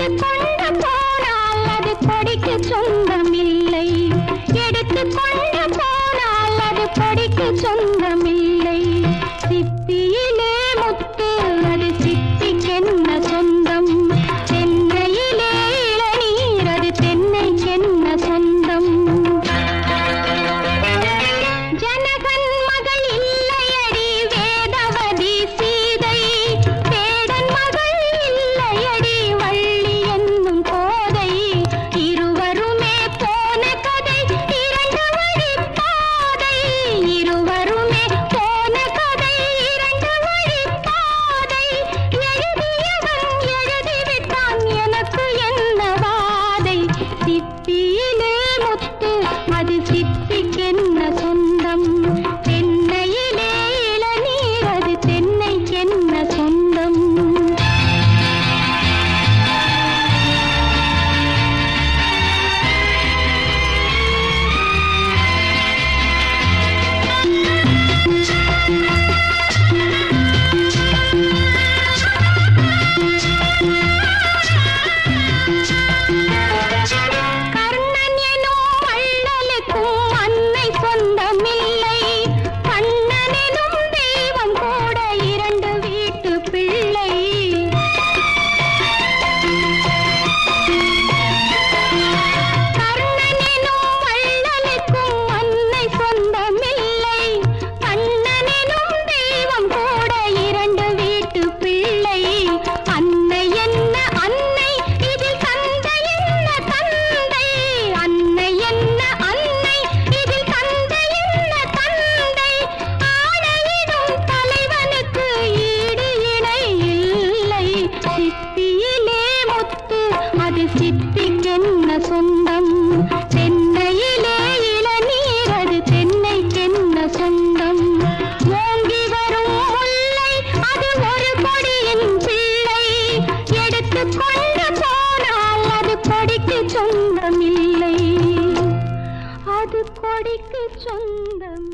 எடுத்துக்கொண்டு போனால் அது கொடிக்கு சொந்தமில்லை. எடுத்துக்கொண்டு போனால் அது கொடிக்கு சொந்தமில்லை. சிப்பியிலே முத்து அது சிப்பிக்கென்ன சொந்தம். தென்னையிலே இளநீர் அது தென்னைக்கென்ன சொந்தம். ஜனகன் மகள் இல்லையடி வேதவதி சீதை. வேடன் மகள் இல்லையடி வள்ளி என்னும் கோதை. இருவருமே போன கதை இரண்டு வழி பாதை. இருவருமே போன கதை இரண்டு வழி பாதை. எழுதியவன் எழுதிவிட்டான் எனக்கு என்ன வாதை. சிப்பியிலே முத்து அது சிப்பிக்கென்ன சொந்தம். தென்னையிலே இளநீர் அது தென்னைக்கென்ன சொந்தம். கர்ணன் எனும் வள்ளலுக்கும் அன்னை சொந்தமில்லை. கண்ணன் எனும் தெய்வம் கூட இரண்டு வீட்டு பிள்ளை. கர்ணன் எனும் வள்ளலுக்கும் அன்னை சொந்தமில்லை. கண்ணன் எனும் தெய்வம் கூட இரண்டு வீட்டு பிள்ளை. அன்னை என்ன அன்னை இதில் தந்தை என்ன தந்தை. அன்னை என்ன அன்னை இதில் தந்தை என்ன தந்தை. ஆணையிடும் தலைவனுக்கு ஈடு இணை இல்லை. சிப்பியிலே முத்து அது சிப்பிக்கென்ன சொந்தம். தென்னையிலே இளநீர் அது தென்னைக்கென்ன சொந்தம். ஓங்கி வரும் முல்லை அது ஒரு கொடியின் பிள்ளை. எடுத்துக்கொண்டு போனால் அது கொடிக்கு சொந்தமில்லை. அது கொடிக்கு சொந்தம்.